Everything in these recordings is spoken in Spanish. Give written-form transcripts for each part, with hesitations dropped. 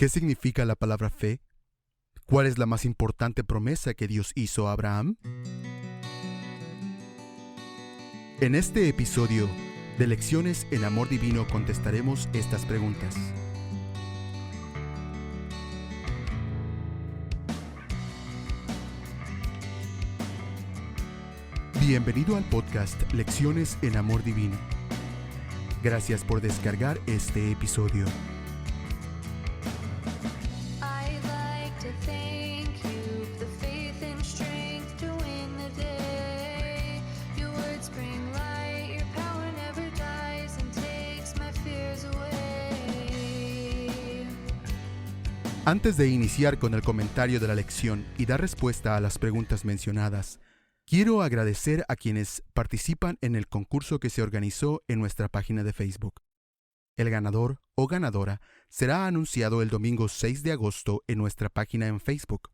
¿Qué significa la palabra fe? ¿Cuál es la más importante promesa que Dios hizo a Abraham? En este episodio de Lecciones en Amor Divino contestaremos estas preguntas. Bienvenido al podcast Lecciones en Amor Divino. Gracias por descargar este episodio. Antes de iniciar con el comentario de la lección y dar respuesta a las preguntas mencionadas, quiero agradecer a quienes participan en el concurso que se organizó en nuestra página de Facebook. El ganador o ganadora será anunciado el domingo 6 de agosto en nuestra página en Facebook.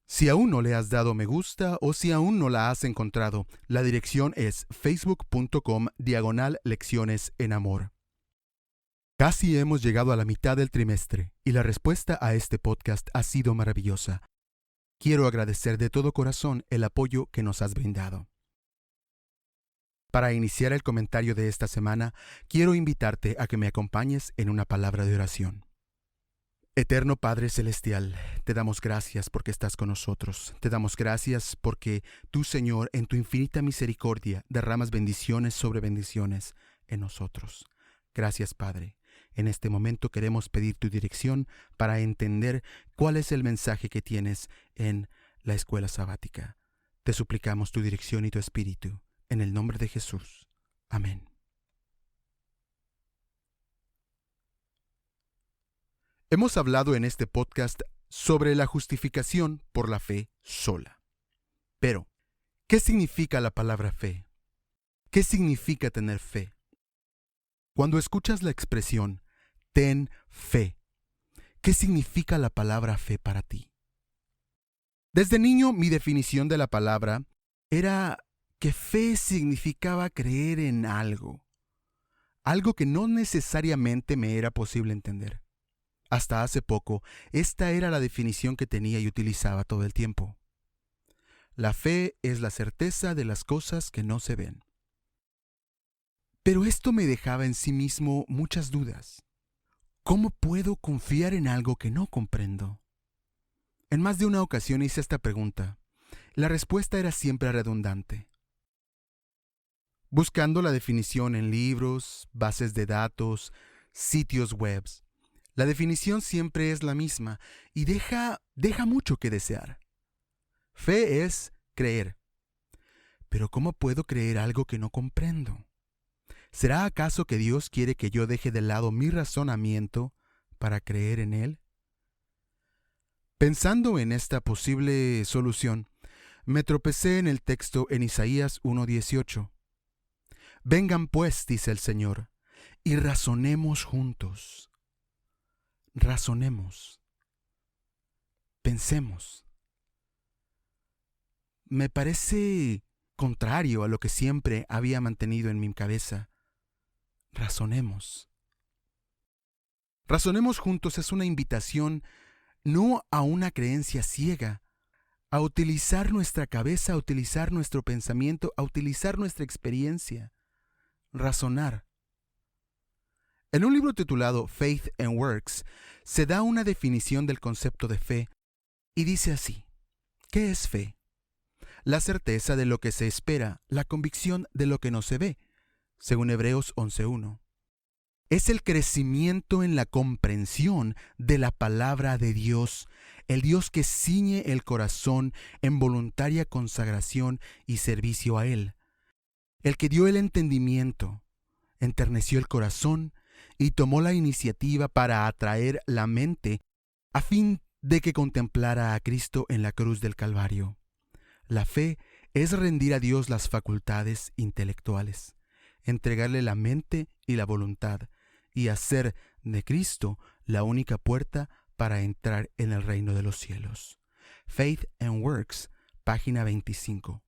Si aún no le has dado me gusta o si aún no la has encontrado, la dirección es facebook.com/lecciones en amor. Casi hemos llegado a la mitad del trimestre y la respuesta a este podcast ha sido maravillosa. Quiero agradecer de todo corazón el apoyo que nos has brindado. Para iniciar el comentario de esta semana, quiero invitarte a que me acompañes en una palabra de oración. Eterno Padre Celestial, te damos gracias porque estás con nosotros. Te damos gracias porque tú, Señor, en tu infinita misericordia, derramas bendiciones sobre bendiciones en nosotros. Gracias, Padre. En este momento queremos pedir tu dirección para entender cuál es el mensaje que tienes en la escuela sabática. Te suplicamos tu dirección y tu espíritu. En el nombre de Jesús. Amén. Hemos hablado en este podcast sobre la justificación por la fe sola. Pero, ¿qué significa la palabra fe? ¿Qué significa tener fe? Cuando escuchas la expresión ten fe, ¿qué significa la palabra fe para ti? Desde niño, mi definición de la palabra era que fe significaba creer en algo que no necesariamente me era posible entender. Hasta hace poco, esta era la definición que tenía y utilizaba todo el tiempo. La fe es la certeza de las cosas que no se ven. Pero esto me dejaba en sí mismo muchas dudas. ¿Cómo puedo confiar en algo que no comprendo? En más de una ocasión hice esta pregunta. La respuesta era siempre redundante. Buscando la definición en libros, bases de datos, sitios web, la definición siempre es la misma y deja mucho que desear. Fe es creer. Pero ¿cómo puedo creer algo que no comprendo? ¿Será acaso que Dios quiere que yo deje de lado mi razonamiento para creer en Él? Pensando en esta posible solución, me tropecé en el texto en Isaías 1:18. Vengan pues, dice el Señor, y razonemos juntos. Razonemos. Pensemos. Me parece contrario a lo que siempre había mantenido en mi cabeza. Razonemos. Razonemos juntos es una invitación no a una creencia ciega, a utilizar nuestra cabeza, a utilizar nuestro pensamiento, a utilizar nuestra experiencia. Razonar. En un libro titulado Faith and Works, se da una definición del concepto de fe y dice así: ¿qué es fe? La certeza de lo que se espera, la convicción de lo que no se ve, según Hebreos 11:1. Es el crecimiento en la comprensión de la palabra de Dios, el Dios que ciñe el corazón en voluntaria consagración y servicio a Él, el que dio el entendimiento, enterneció el corazón y tomó la iniciativa para atraer la mente a fin de que contemplara a Cristo en la cruz del Calvario. La fe es rendir a Dios las facultades intelectuales, entregarle la mente y la voluntad, y hacer de Cristo la única puerta para entrar en el reino de los cielos. Faith and Works, página 25.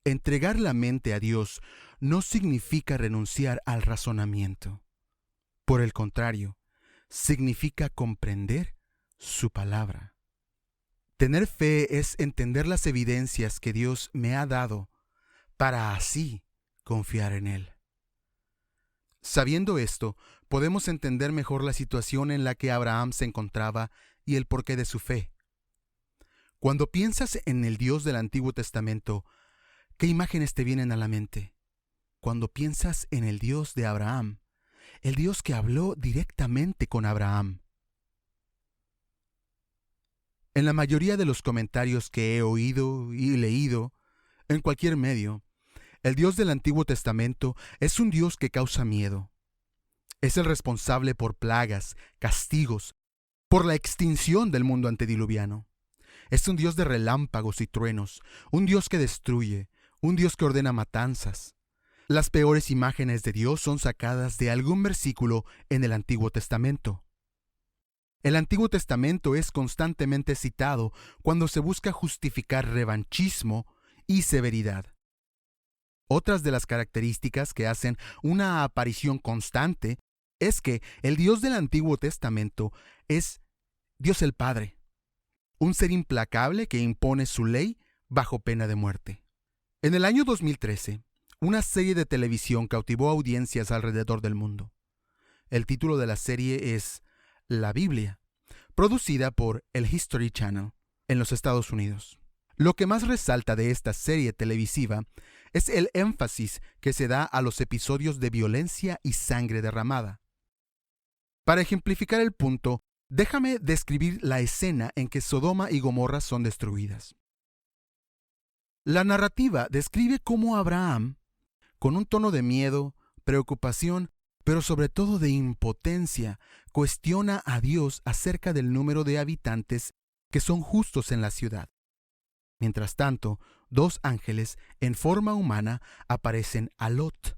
Entregar la mente a Dios no significa renunciar al razonamiento. Por el contrario, significa comprender su palabra. Tener fe es entender las evidencias que Dios me ha dado para así confiar en Él. Sabiendo esto, podemos entender mejor la situación en la que Abraham se encontraba y el porqué de su fe. Cuando piensas en el Dios del Antiguo Testamento, ¿qué imágenes te vienen a la mente? Cuando piensas en el Dios de Abraham, el Dios que habló directamente con Abraham. En la mayoría de los comentarios que he oído y leído, en cualquier medio, el Dios del Antiguo Testamento es un Dios que causa miedo. Es el responsable por plagas, castigos, por la extinción del mundo antediluviano. Es un Dios de relámpagos y truenos, un Dios que destruye, un Dios que ordena matanzas. Las peores imágenes de Dios son sacadas de algún versículo en el Antiguo Testamento. El Antiguo Testamento es constantemente citado cuando se busca justificar revanchismo y severidad. Otras de las características que hacen una aparición constante es que el Dios del Antiguo Testamento es Dios el Padre, un ser implacable que impone su ley bajo pena de muerte. En el año 2013, una serie de televisión cautivó audiencias alrededor del mundo. El título de la serie es La Biblia, producida por el History Channel en los Estados Unidos. Lo que más resalta de esta serie televisiva es el énfasis que se da a los episodios de violencia y sangre derramada. Para ejemplificar el punto, déjame describir la escena en que Sodoma y Gomorra son destruidas. La narrativa describe cómo Abraham, con un tono de miedo, preocupación, pero sobre todo de impotencia, cuestiona a Dios acerca del número de habitantes que son justos en la ciudad. Mientras tanto, dos ángeles en forma humana aparecen a Lot.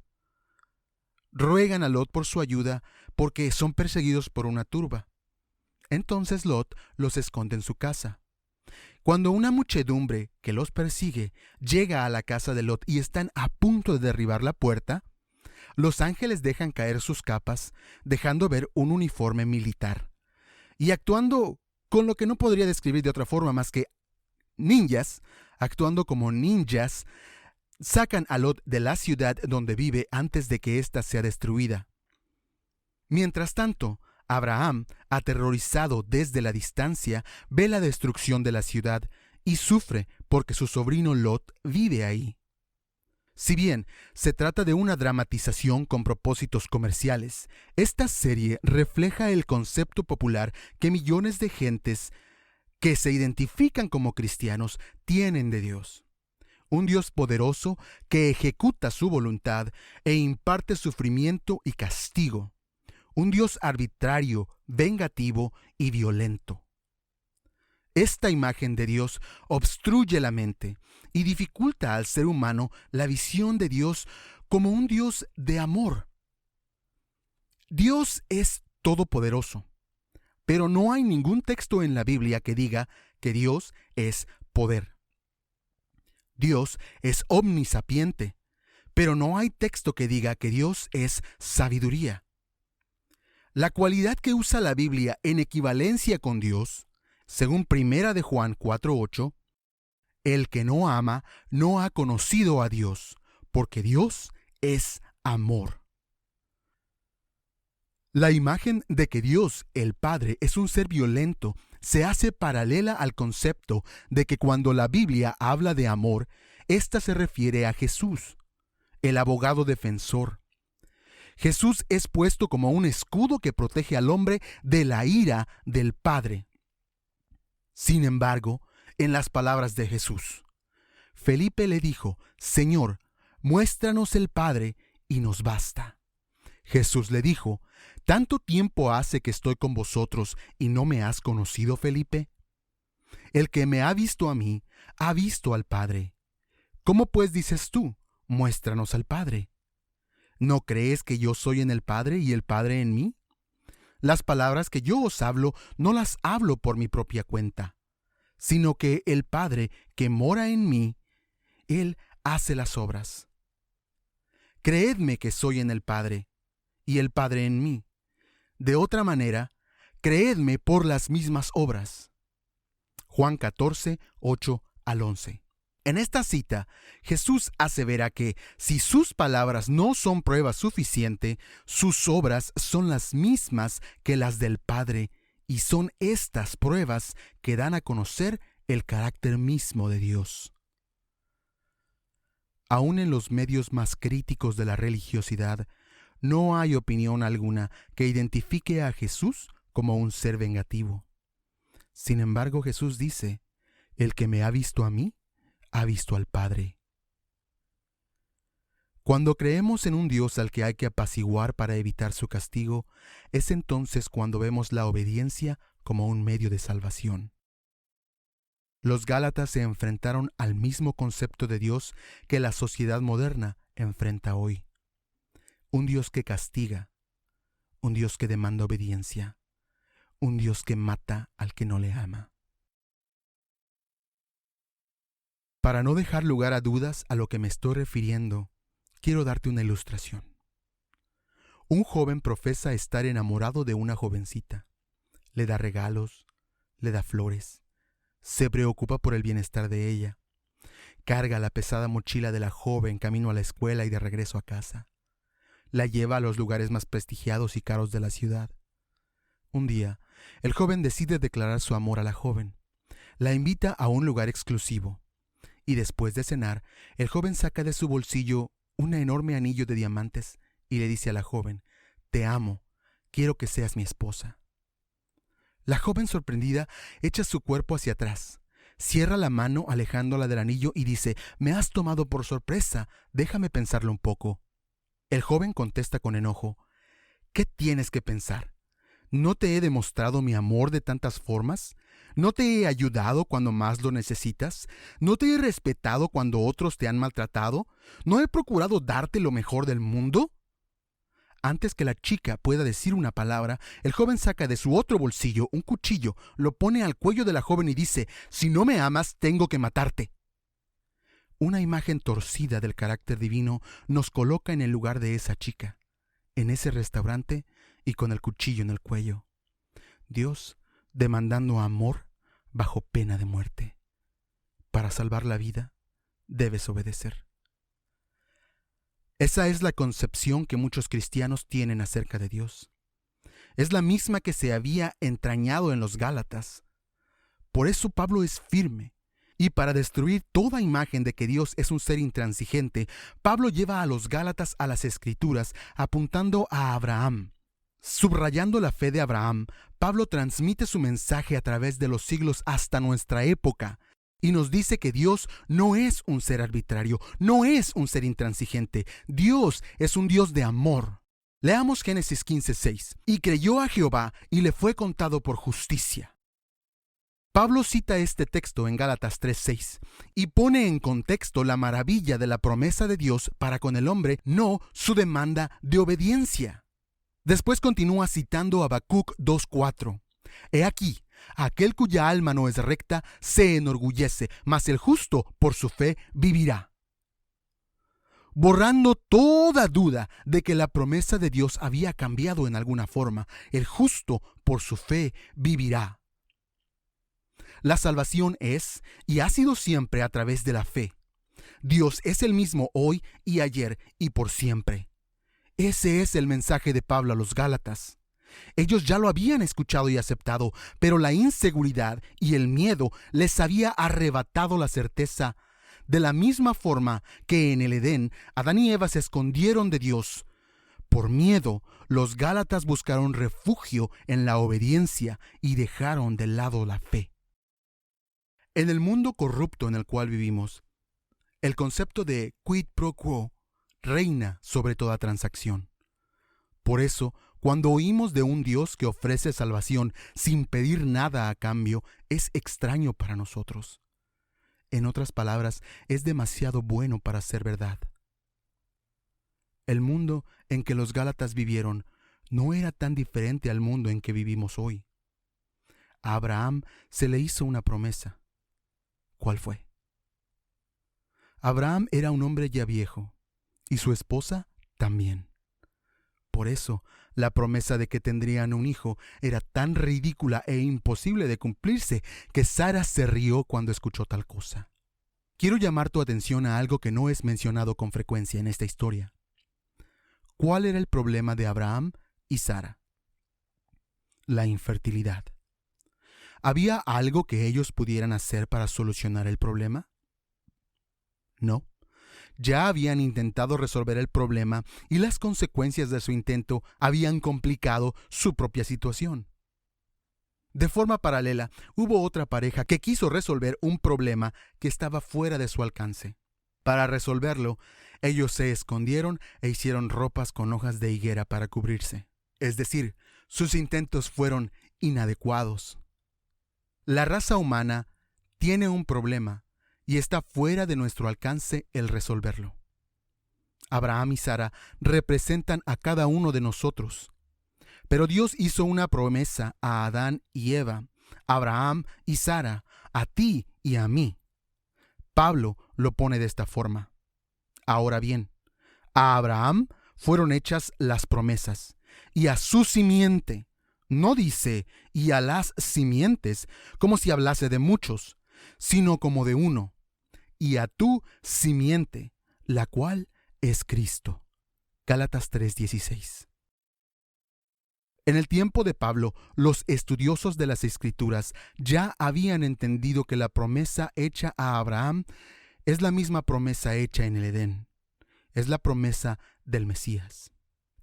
Ruegan a Lot por su ayuda porque son perseguidos por una turba. Entonces Lot los esconde en su casa. Cuando una muchedumbre que los persigue llega a la casa de Lot y están a punto de derribar la puerta, los ángeles dejan caer sus capas, dejando ver un uniforme militar. Y actuando con lo que no podría describir de otra forma más que ninjas, actuando como ninjas, sacan a Lot de la ciudad donde vive antes de que ésta sea destruida. Mientras tanto, Abraham, aterrorizado desde la distancia, ve la destrucción de la ciudad y sufre porque su sobrino Lot vive ahí. Si bien se trata de una dramatización con propósitos comerciales, esta serie refleja el concepto popular que millones de gentes que se identifican como cristianos tienen de Dios. Un Dios poderoso que ejecuta su voluntad e imparte sufrimiento y castigo. Un Dios arbitrario, vengativo y violento. Esta imagen de Dios obstruye la mente y dificulta al ser humano la visión de Dios como un Dios de amor. Dios es todopoderoso, pero no hay ningún texto en la Biblia que diga que Dios es poder. Dios es omnisapiente, pero no hay texto que diga que Dios es sabiduría. La cualidad que usa la Biblia en equivalencia con Dios, según 1 de Juan 4:8, el que no ama no ha conocido a Dios, porque Dios es amor. La imagen de que Dios, el Padre, es un ser violento se hace paralela al concepto de que cuando la Biblia habla de amor, ésta se refiere a Jesús, el abogado defensor. Jesús es puesto como un escudo que protege al hombre de la ira del Padre. Sin embargo, en las palabras de Jesús, Felipe le dijo: Señor, muéstranos el Padre y nos basta. Jesús le dijo: ¿Tanto tiempo hace que estoy con vosotros y no me has conocido, Felipe? El que me ha visto a mí, ha visto al Padre. ¿Cómo pues dices tú, muéstranos al Padre? ¿No crees que yo soy en el Padre y el Padre en mí? Las palabras que yo os hablo no las hablo por mi propia cuenta, sino que el Padre que mora en mí, Él hace las obras. Creedme que soy en el Padre y el Padre en mí. De otra manera, creedme por las mismas obras. Juan 14, 8 al 11. En esta cita, Jesús asevera que si sus palabras no son prueba suficiente, sus obras son las mismas que las del Padre, y son estas pruebas que dan a conocer el carácter mismo de Dios. Aún en los medios más críticos de la religiosidad, no hay opinión alguna que identifique a Jesús como un ser vengativo. Sin embargo, Jesús dice: el que me ha visto a mí, ha visto al Padre. Cuando creemos en un Dios al que hay que apaciguar para evitar su castigo, es entonces cuando vemos la obediencia como un medio de salvación. Los Gálatas se enfrentaron al mismo concepto de Dios que la sociedad moderna enfrenta hoy. Un Dios que castiga, un Dios que demanda obediencia, un Dios que mata al que no le ama. Para no dejar lugar a dudas a lo que me estoy refiriendo, quiero darte una ilustración. Un joven profesa estar enamorado de una jovencita. Le da regalos, le da flores, se preocupa por el bienestar de ella. Carga la pesada mochila de la joven camino a la escuela y de regreso a casa. La lleva a los lugares más prestigiados y caros de la ciudad. Un día, el joven decide declarar su amor a la joven. La invita a un lugar exclusivo. Y después de cenar, el joven saca de su bolsillo un enorme anillo de diamantes y le dice a la joven: «Te amo, quiero que seas mi esposa». La joven, sorprendida, echa su cuerpo hacia atrás, cierra la mano alejándola del anillo y dice: «Me has tomado por sorpresa, déjame pensarlo un poco». El joven contesta con enojo: «¿Qué tienes que pensar? ¿No te he demostrado mi amor de tantas formas? ¿No te he ayudado cuando más lo necesitas? ¿No te he respetado cuando otros te han maltratado? ¿No he procurado darte lo mejor del mundo?». Antes que la chica pueda decir una palabra, el joven saca de su otro bolsillo un cuchillo, lo pone al cuello de la joven y dice: «Si no me amas, tengo que matarte». Una imagen torcida del carácter divino nos coloca en el lugar de esa chica, en ese restaurante y con el cuchillo en el cuello. Dios demandando amor bajo pena de muerte. Para salvar la vida, debes obedecer. Esa es la concepción que muchos cristianos tienen acerca de Dios. Es la misma que se había entrañado en los Gálatas. Por eso Pablo es firme. Y para destruir toda imagen de que Dios es un ser intransigente, Pablo lleva a los Gálatas a las Escrituras, apuntando a Abraham. Subrayando la fe de Abraham, Pablo transmite su mensaje a través de los siglos hasta nuestra época. Y nos dice que Dios no es un ser arbitrario, no es un ser intransigente. Dios es un Dios de amor. Leamos Génesis 15:6. «Y creyó a Jehová, y le fue contado por justicia». Pablo cita este texto en Gálatas 3:6 y pone en contexto la maravilla de la promesa de Dios para con el hombre, no su demanda de obediencia. Después continúa citando a Habacuc 2:4. «He aquí, aquel cuya alma no es recta se enorgullece, mas el justo por su fe vivirá». Borrando toda duda de que la promesa de Dios había cambiado en alguna forma, el justo por su fe vivirá. La salvación es y ha sido siempre a través de la fe. Dios es el mismo hoy y ayer y por siempre. Ese es el mensaje de Pablo a los Gálatas. Ellos ya lo habían escuchado y aceptado, pero la inseguridad y el miedo les había arrebatado la certeza. De la misma forma que en el Edén, Adán y Eva se escondieron de Dios. Por miedo, los Gálatas buscaron refugio en la obediencia y dejaron de lado la fe. En el mundo corrupto en el cual vivimos, el concepto de quid pro quo reina sobre toda transacción. Por eso, cuando oímos de un Dios que ofrece salvación sin pedir nada a cambio, es extraño para nosotros. En otras palabras, es demasiado bueno para ser verdad. El mundo en que los Gálatas vivieron no era tan diferente al mundo en que vivimos hoy. A Abraham se le hizo una promesa. ¿Cuál fue? Abraham era un hombre ya viejo, y su esposa también. Por eso, La promesa de que tendrían un hijo era tan ridícula e imposible de cumplirse que Sara se rió cuando escuchó tal cosa. Quiero llamar tu atención a algo que no es mencionado con frecuencia en esta historia. ¿Cuál era el problema de Abraham y Sara? La infertilidad. ¿Había algo que ellos pudieran hacer para solucionar el problema? No. Ya habían intentado resolver el problema y las consecuencias de su intento habían complicado su propia situación. De forma paralela, hubo otra pareja que quiso resolver un problema que estaba fuera de su alcance. Para resolverlo, ellos se escondieron e hicieron ropas con hojas de higuera para cubrirse. Es decir, sus intentos fueron inadecuados. La raza humana tiene un problema y está fuera de nuestro alcance el resolverlo. Abraham y Sara representan a cada uno de nosotros. Pero Dios hizo una promesa a Adán y Eva, a Abraham y Sara, a ti y a mí. Pablo lo pone de esta forma. Ahora bien, a Abraham fueron hechas las promesas, y a su simiente. No dice y a las simientes como si hablase de muchos, sino como de uno, y a tu simiente, la cual es Cristo. Gálatas 3:16. En el tiempo de Pablo, los estudiosos de las Escrituras ya habían entendido que la promesa hecha a Abraham es la misma promesa hecha en el Edén. Es la promesa del Mesías.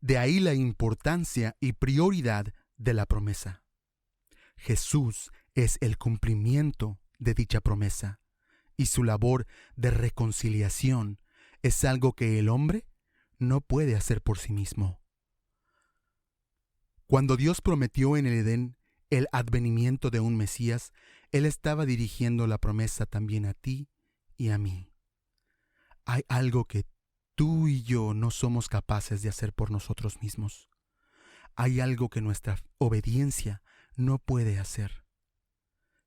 De ahí la importancia y prioridad de la promesa. Jesús es el cumplimiento de dicha promesa, y su labor de reconciliación es algo que el hombre no puede hacer por sí mismo. Cuando Dios prometió en el Edén el advenimiento de un Mesías, Él estaba dirigiendo la promesa también a ti y a mí. Hay algo que tú y yo no somos capaces de hacer por nosotros mismos. Hay algo que nuestra obediencia no puede hacer.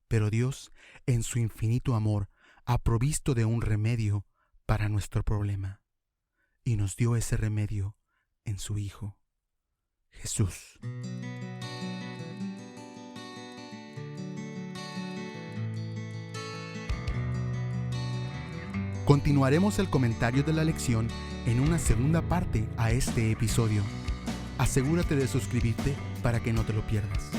Pero Dios, en su infinito amor, ha provisto de un remedio para nuestro problema, y nos dio ese remedio en su Hijo, Jesús. Continuaremos el comentario de la lección en una segunda parte a este episodio. Asegúrate de suscribirte para que no te lo pierdas.